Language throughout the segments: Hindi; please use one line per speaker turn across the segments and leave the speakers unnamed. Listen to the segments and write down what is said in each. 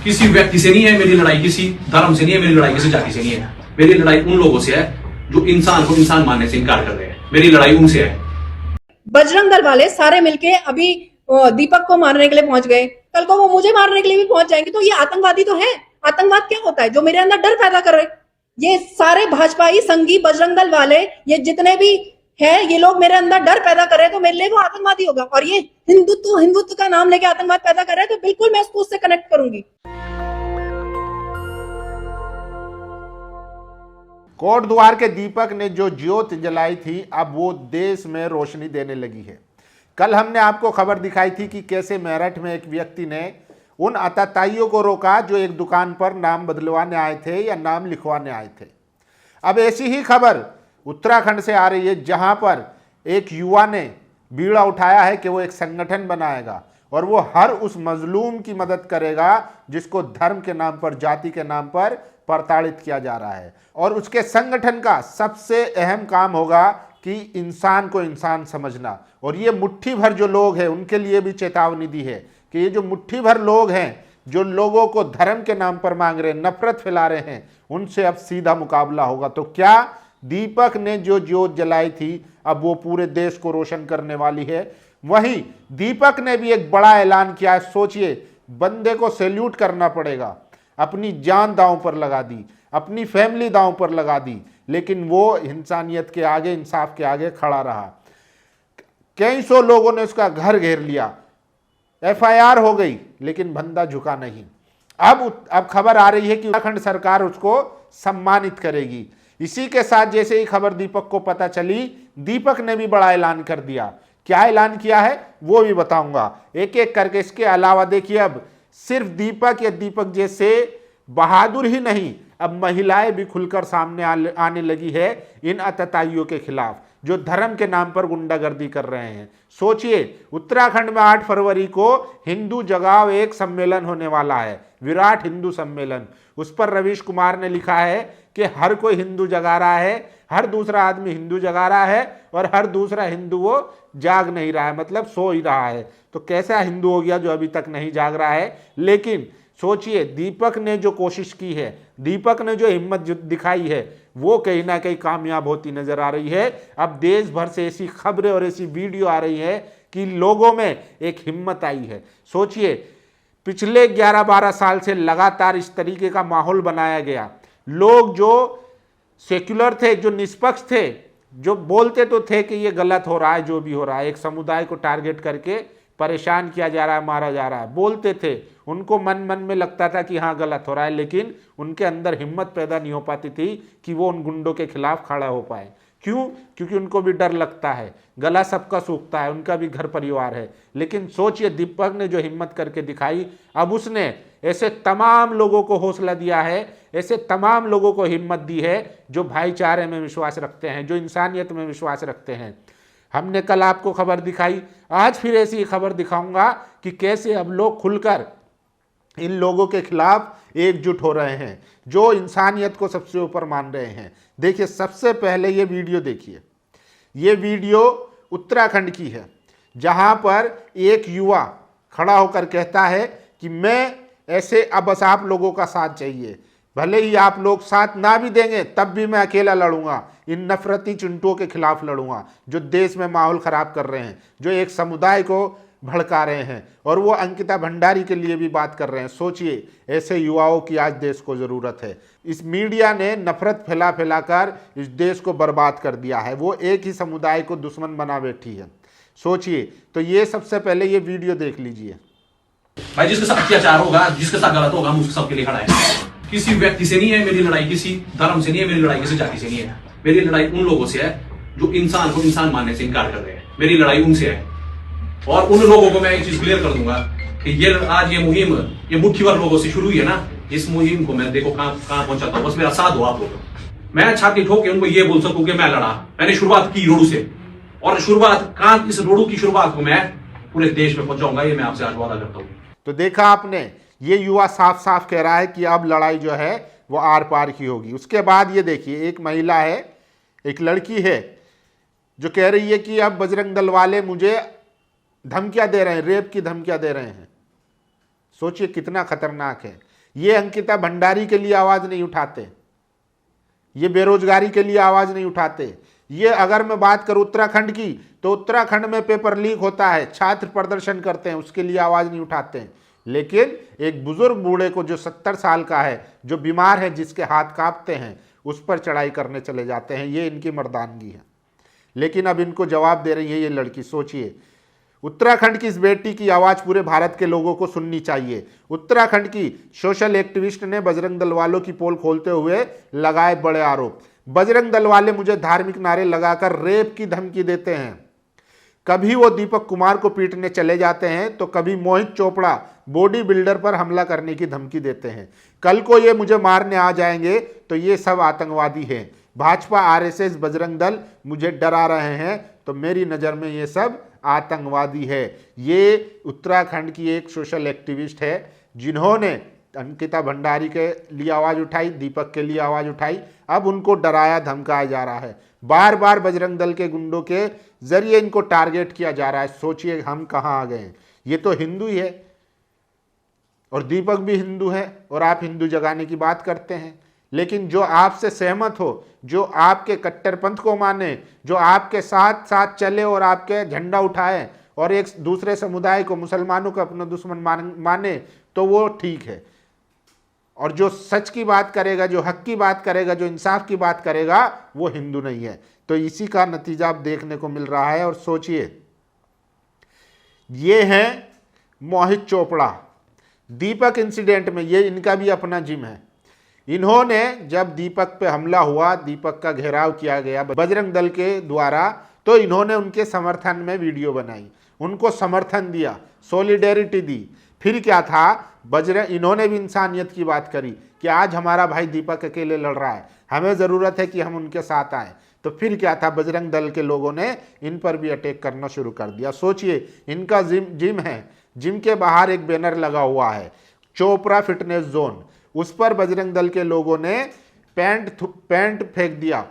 किसी व्यक्ति से नहीं है मेरी लड़ाई, किसी धर्म से नहीं है मेरी लड़ाई, किसी जाति से नहीं है। मेरी लड़ाई उन लोगों से है जो इंसान को इंसान मानने से इनकार कर रहे हैं। मेरी लड़ाई उनसे है।
बजरंग दल वाले सारे मिलके अभी दीपक को मारने के लिए पहुंच गए, कल को वो मुझे मारने के लिए भी पहुंच जाएंगे। तो ये आतंकवादी तो है। आतंकवाद क्या होता है? जो मेरे अंदर डर पैदा कर रहे। ये सारे भाजपाई, संघी, बजरंग दल वाले, ये जितने भी है, ये लोग मेरे अंदर डर पैदा कर रहे हैं, तो मेरे लिए वो आतंकवादी होगा। और ये हिंदुत्व का नाम लेके आतंकवाद पैदा कर रहे हैं, तो बिल्कुल मैं उसको उससे कनेक्ट करूंगी।
कोट द्वार के दीपक ने जो ज्योत जलाई थी, अब वो देश में रोशनी देने लगी है। कल हमने आपको खबर दिखाई थी कि कैसे मेरठ में एक व्यक्ति ने उन आतताइयों को रोका जो एक दुकान पर नाम बदलवाने आए थे या नाम लिखवाने आए थे। अब ऐसी ही खबर उत्तराखंड से आ रही है, जहां पर एक युवा ने बीड़ा उठाया है कि वो एक संगठन बनाएगा और वो हर उस मजलूम की मदद करेगा जिसको धर्म के नाम पर, जाति के नाम पर प्रताड़ित किया जा रहा है। और उसके संगठन का सबसे अहम काम होगा कि इंसान को इंसान समझना। और ये मुट्ठी भर जो लोग हैं उनके लिए भी चेतावनी दी है कि ये जो मुट्ठी भर लोग हैं जो लोगों को धर्म के नाम पर मांग रहे हैं, नफरत फैला रहे हैं, उनसे अब सीधा मुकाबला होगा। तो क्या दीपक ने जो ज्योत जलाई थी अब वो पूरे देश को रोशन करने वाली है। वहीं दीपक ने भी एक बड़ा ऐलान किया है। सोचिए, बंदे को सैल्यूट करना पड़ेगा। अपनी जान दांव पर लगा दी, अपनी फैमिली दांव पर लगा दी, लेकिन वो इंसानियत के आगे, इंसाफ के आगे खड़ा रहा। कई सौ लोगों ने उसका घर घेर लिया, एफआईआर हो गई, लेकिन बंदा झुका नहीं। अब खबर आ रही है कि उत्तराखंड सरकार उसको सम्मानित करेगी। इसी के साथ जैसे ही खबर दीपक को पता चली, दीपक ने भी बड़ा ऐलान कर दिया। क्या ऐलान किया है वो भी बताऊंगा एक एक करके। इसके अलावा देखिए, अब सिर्फ दीपक या दीपक जैसे बहादुर ही नहीं, अब महिलाएं भी खुलकर सामने आने लगी है इन आतताइयों के खिलाफ जो धर्म के नाम पर गुंडागर्दी कर रहे हैं। सोचिए, उत्तराखंड में 8 फरवरी को हिंदू जगाओ एक सम्मेलन होने वाला है, विराट हिंदू सम्मेलन। उस पर रवीश कुमार ने लिखा है कि हर कोई हिंदू जगा रहा है, हर दूसरा आदमी हिंदू जगा रहा है और हर दूसरा हिंदू वो जाग नहीं रहा है, मतलब सो ही रहा है। तो कैसा हिंदू हो गया जो अभी तक नहीं जाग रहा है। लेकिन सोचिए, दीपक ने जो कोशिश की है, दीपक ने जो हिम्मत दिखाई है, वो कहीं ना कहीं कामयाब होती नजर आ रही है। अब देश भर से ऐसी खबरें और ऐसी वीडियो आ रही है कि लोगों में एक हिम्मत आई है। सोचिए, पिछले 11-12 साल से लगातार इस तरीके का माहौल बनाया गया। लोग जो सेक्युलर थे, जो निष्पक्ष थे, जो बोलते तो थे कि ये गलत हो रहा है, जो भी हो रहा है, एक समुदाय को टारगेट करके परेशान किया जा रहा है, मारा जा रहा है, बोलते थे। उनको मन मन में लगता था कि हाँ गलत हो रहा है, लेकिन उनके अंदर हिम्मत पैदा नहीं हो पाती थी कि वो उन गुंडों के खिलाफ खड़ा हो पाए। क्यों? क्योंकि उनको भी डर लगता है, गला सबका सूखता है, उनका भी घर परिवार है। लेकिन सोचिए, दीपक ने जो हिम्मत करके दिखाई, अब उसने ऐसे तमाम लोगों को हौसला दिया है, ऐसे तमाम लोगों को हिम्मत दी है जो भाईचारे में विश्वास रखते हैं, जो इंसानियत में विश्वास रखते हैं। हमने कल आपको खबर दिखाई, आज फिर ऐसी खबर दिखाऊंगा कि कैसे अब लोग खुलकर इन लोगों के खिलाफ एकजुट हो रहे हैं जो इंसानियत को सबसे ऊपर मान रहे हैं। देखिए, सबसे पहले ये वीडियो देखिए। ये वीडियो उत्तराखंड की है, जहां पर एक युवा खड़ा होकर कहता है कि मैं ऐसे, अब बस आप लोगों का साथ चाहिए, भले ही आप लोग साथ ना भी देंगे तब भी मैं अकेला लड़ूंगा, इन नफरती चिंटुओं के खिलाफ लड़ूंगा जो देश में माहौल खराब कर रहे हैं, जो एक समुदाय को भड़का रहे हैं। और वो अंकिता भंडारी के लिए भी बात कर रहे हैं। सोचिए, ऐसे युवाओं की आज देश को ज़रूरत है। इस मीडिया ने नफरत फैला फैला कर इस देश को बर्बाद कर दिया है, वो एक ही समुदाय को दुश्मन बना बैठी है। सोचिए, तो ये सबसे पहले ये वीडियो देख लीजिए।
भाई, जिसके साथ अत्याचार होगा, जिसके साथ गलत होगा, हम उसके सबके लिए खड़ा है। किसी व्यक्ति से नहीं है मेरी लड़ाई, किसी धर्म से नहीं है मेरी लड़ाई, किसी जाति से नहीं है। मेरी लड़ाई उन लोगों से है जो इंसान को इंसान मानने से इनकार कर रहे हैं। मेरी लड़ाई उनसे है। और उन लोगों को मैं एक चीज क्लियर कर दूंगा कि ये आज ये मुहिम, ये मुट्ठीभर लोगों से शुरू हुई है ना, इस मुहिम को मैं देखो कहां पहुंचाता हूं। बस मेरा साथ हो आप लोग, मैं छाती ठोक के उनको ये बोल सकूं कि मैं लड़ा। मैंने शुरुआत की रोडू से, और शुरुआत कहां, इस रोडू की शुरुआत को मैं पूरे देश में पहुंचाऊंगा, ये मैं आपसे आज वादा करता हूं।
तो देखा आपने, ये युवा साफ साफ कह रहा है कि अब लड़ाई जो है वो आर पार की होगी। उसके बाद ये देखिए, एक महिला है, एक लड़की है जो कह रही है कि अब बजरंग दल वाले मुझे धमकियां दे रहे हैं, रेप की धमकियां दे रहे हैं। सोचिए कितना खतरनाक है। ये अंकिता भंडारी के लिए आवाज नहीं उठाते, ये बेरोजगारी के लिए आवाज नहीं उठाते। ये अगर मैं बात करूं उत्तराखंड की, तो उत्तराखंड में पेपर लीक होता है, छात्र प्रदर्शन करते हैं, उसके लिए आवाज नहीं उठाते हैं। लेकिन एक बुजुर्ग बूढ़े को जो 70 साल का है, जो बीमार है, जिसके हाथ कांपते हैं, उस पर चढ़ाई करने चले जाते हैं। ये इनकी मर्दानगी है। लेकिन अब इनको जवाब दे रही है ये लड़की। सोचिए, उत्तराखंड की इस बेटी की आवाज पूरे भारत के लोगों को सुननी चाहिए। उत्तराखंड की सोशल एक्टिविस्ट ने बजरंग दल वालों की पोल खोलते हुए लगाए बड़े आरोप। बजरंग दल वाले मुझे धार्मिक नारे लगाकर रेप की धमकी देते हैं। कभी वो दीपक कुमार को पीटने चले जाते हैं, तो कभी मोहित चोपड़ा बॉडी बिल्डर पर हमला करने की धमकी देते हैं। कल को ये मुझे मारने आ जाएंगे तो ये सब आतंकवादी हैं। भाजपा, आरएसएस, बजरंग दल मुझे डरा रहे हैं, तो मेरी नज़र में ये सब आतंकवादी है। ये उत्तराखंड की एक सोशल एक्टिविस्ट है, जिन्होंने अंकिता भंडारी के लिए आवाज़ उठाई, दीपक के लिए आवाज़ उठाई। अब उनको डराया धमकाया जा रहा है, बार बार बजरंग दल के गुंडों के जरिए इनको टारगेट किया जा रहा है। सोचिए हम कहाँ आ गए हैं। ये तो हिंदू ही है और दीपक भी हिंदू है, और आप हिंदू जगाने की बात करते हैं। लेकिन जो आपसे सहमत हो, जो आपके कट्टरपंथ को माने, जो आपके साथ साथ चले और आपके झंडा उठाए, और एक दूसरे समुदाय को, मुसलमानों को अपना दुश्मन माने, तो वो ठीक है। और जो सच की बात करेगा, जो हक की बात करेगा, जो इंसाफ की बात करेगा, वो हिंदू नहीं है। तो इसी का नतीजा अब देखने को मिल रहा है। और सोचिए, ये हैं मोहित चोपड़ा। दीपक इंसिडेंट में ये इनका भी अपना जिम है। इन्होंने जब दीपक पे हमला हुआ, दीपक का घेराव किया गया बजरंग दल के द्वारा, तो इन्होंने उनके समर्थन में वीडियो बनाई, उनको समर्थन दिया, सॉलिडेरिटी दी। फिर क्या था, इन्होंने भी इंसानियत की बात करी कि आज हमारा भाई दीपक अकेले लड़ रहा है, हमें ज़रूरत है कि हम उनके साथ आएँ। तो फिर क्या था, बजरंग दल के लोगों ने इन पर भी अटैक करना शुरू कर दिया। सोचिए, इनका जिम है, जिम के बाहर एक बैनर लगा हुआ है, चोपड़ा फिटनेस जोन। उस पर बजरंग दल के लोगों ने पैंट फेंक दिया,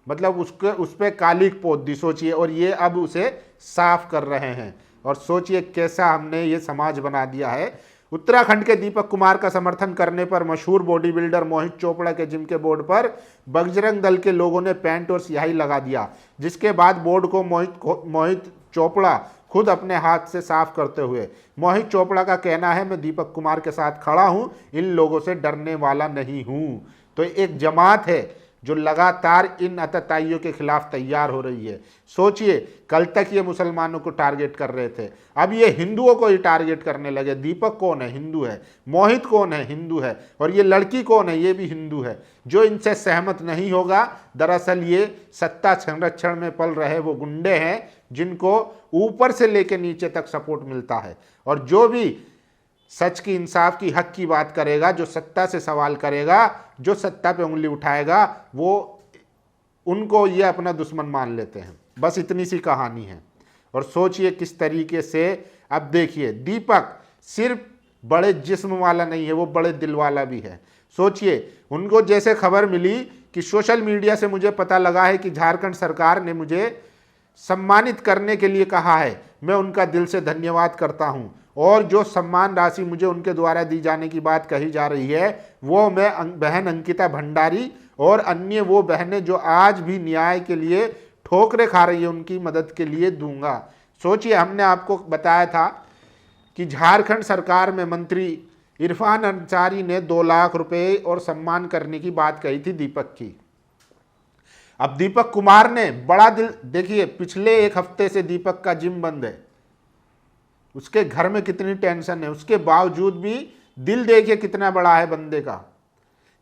मतलब उस पर कालिक पोत दी। सोचिए, और ये अब उसे साफ कर रहे हैं। और सोचिए कैसा हमने ये समाज बना दिया है। उत्तराखंड के दीपक कुमार का समर्थन करने पर मशहूर बॉडी बिल्डर मोहित चोपड़ा के जिम के बोर्ड पर बजरंग दल के लोगों ने पेंट और स्याही लगा दिया, जिसके बाद बोर्ड को मोहित चोपड़ा खुद अपने हाथ से साफ करते हुए। मोहित चोपड़ा का कहना है, मैं दीपक कुमार के साथ खड़ा हूं, इन लोगों से डरने वाला नहीं हूं। तो एक जमात है जो लगातार इन अतताइयों के खिलाफ तैयार हो रही है। सोचिए, कल तक ये मुसलमानों को टारगेट कर रहे थे, अब ये हिंदुओं को ही टारगेट करने लगे। दीपक कौन है? हिंदू है। मोहित कौन है? हिंदू है। और ये लड़की कौन है? ये भी हिंदू है। जो इनसे सहमत नहीं होगा, दरअसल ये सत्ता संरक्षण में पल रहे वो गुंडे हैं, जिनको ऊपर से लेकर नीचे तक सपोर्ट मिलता है। और जो भी सच की, इंसाफ की, हक की बात करेगा, जो सत्ता से सवाल करेगा, जो सत्ता पे उंगली उठाएगा, वो उनको ये अपना दुश्मन मान लेते हैं। बस इतनी सी कहानी है। और सोचिए किस तरीके से, अब देखिए, दीपक सिर्फ बड़े जिस्म वाला नहीं है, वो बड़े दिल वाला भी है। सोचिए, उनको जैसे खबर मिली कि सोशल मीडिया से मुझे पता लगा है कि झारखंड सरकार ने मुझे सम्मानित करने के लिए कहा है, मैं उनका दिल से धन्यवाद करता हूं। और जो सम्मान राशि मुझे उनके द्वारा दी जाने की बात कही जा रही है, वो मैं बहन अंकिता भंडारी और अन्य वो बहनें जो आज भी न्याय के लिए ठोकरें खा रही है, उनकी मदद के लिए दूंगा। सोचिए, हमने आपको बताया था कि झारखंड सरकार में मंत्री इरफान अंसारी ने 2 लाख रुपए और सम्मान करने की बात कही थी दीपक की। अब दीपक कुमार ने बड़ा दिल, देखिए पिछले 1 हफ्ते से दीपक का जिम बंद है, उसके घर में कितनी टेंशन है, उसके बावजूद भी दिल देखिए कितना बड़ा है बंदे का।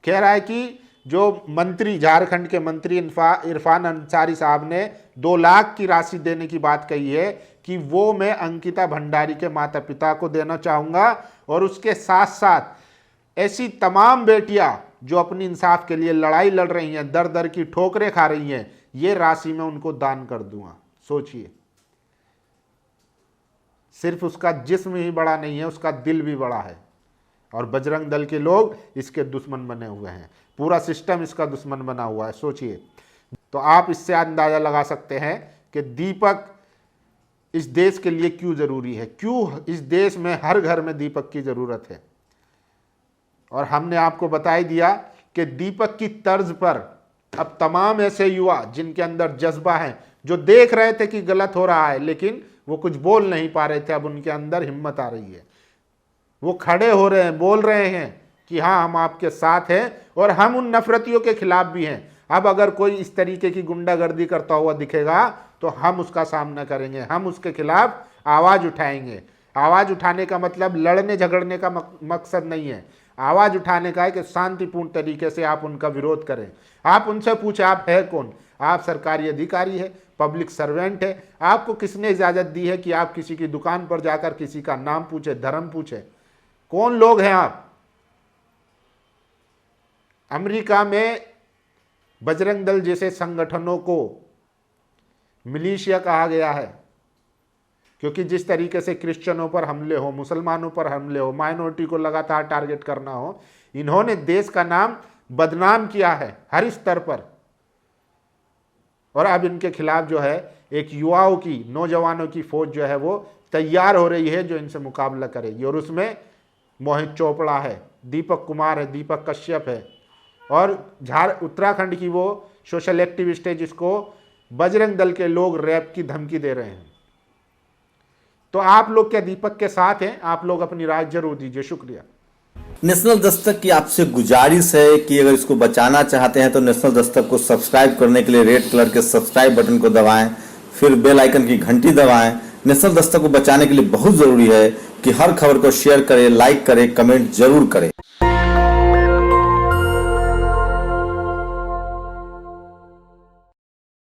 कह रहा है कि जो मंत्री, झारखंड के मंत्री इरफान अंसारी साहब ने 2 लाख की राशि देने की बात कही है कि वो मैं अंकिता भंडारी के माता पिता को देना चाहूँगा, और उसके साथ साथ ऐसी तमाम बेटियां जो अपनी इंसाफ के लिए लड़ाई लड़ रही हैं, दर दर की ठोकरें खा रही हैं, ये राशि मैं उनको दान कर दूंगा। सोचिए, सिर्फ उसका जिस्म ही बड़ा नहीं है, उसका दिल भी बड़ा है। और बजरंग दल के लोग इसके दुश्मन बने हुए हैं, पूरा सिस्टम इसका दुश्मन बना हुआ है। सोचिए, तो आप इससे अंदाजा लगा सकते हैं कि दीपक इस देश के लिए क्यों जरूरी है, क्यों इस देश में हर घर में दीपक की जरूरत है। और हमने आपको बता ही दिया कि दीपक की तर्ज पर अब तमाम ऐसे युवा जिनके अंदर जज्बा है, जो देख रहे थे कि गलत हो रहा है लेकिन वो कुछ बोल नहीं पा रहे थे, अब उनके अंदर हिम्मत आ रही है, वो खड़े हो रहे हैं, बोल रहे हैं कि हाँ हम आपके साथ हैं और हम उन नफरतियों के खिलाफ भी हैं। अब अगर कोई इस तरीके की गुंडागर्दी करता हुआ दिखेगा तो हम उसका सामना करेंगे, हम उसके खिलाफ आवाज़ उठाएंगे। आवाज़ उठाने का मतलब लड़ने झगड़ने का मकसद नहीं है, आवाज़ उठाने का है कि शांतिपूर्ण तरीके से आप उनका विरोध करें। आप उनसे पूछे आप है कौन, आप सरकारी अधिकारी है, पब्लिक सर्वेंट है, आपको किसने इजाज़त दी है कि आप किसी की दुकान पर जाकर किसी का नाम पूछे, धर्म पूछे, कौन लोग हैं आप? अमेरिका में बजरंग दल जैसे संगठनों को मिलिशिया कहा गया है, क्योंकि जिस तरीके से क्रिश्चियनों पर हमले हो, मुसलमानों पर हमले हो, माइनॉरिटी को लगातार टारगेट करना हो, इन्होंने देश का नाम बदनाम किया है हर स्तर पर। और अब इनके खिलाफ जो है एक युवाओं की, नौजवानों की फौज जो है वो तैयार हो रही है जो इनसे मुकाबला करेगी। और उसमें मोहित चोपड़ा है, दीपक कुमार है, दीपक कश्यप है और उत्तराखंड की वो सोशल एक्टिविस्ट है जिसको बजरंग दल के लोग रैप की धमकी दे रहे हैं। तो आप लोग क्या दीपक के साथ हैं? आप लोग अपनी राय जरूर दीजिए। शुक्रिया।
नेशनल दस्तक की आपसे गुजारिश है कि अगर इसको बचाना चाहते हैं तो नेशनल दस्तक को सब्सक्राइब करने के लिए रेड कलर के सब्सक्राइब बटन को दबाएं, फिर बेल आइकन की घंटी दबाएं। नेशनल दस्तक को बचाने के लिए बहुत जरूरी है कि हर खबर को शेयर करें, लाइक करें, कमेंट जरूर करें।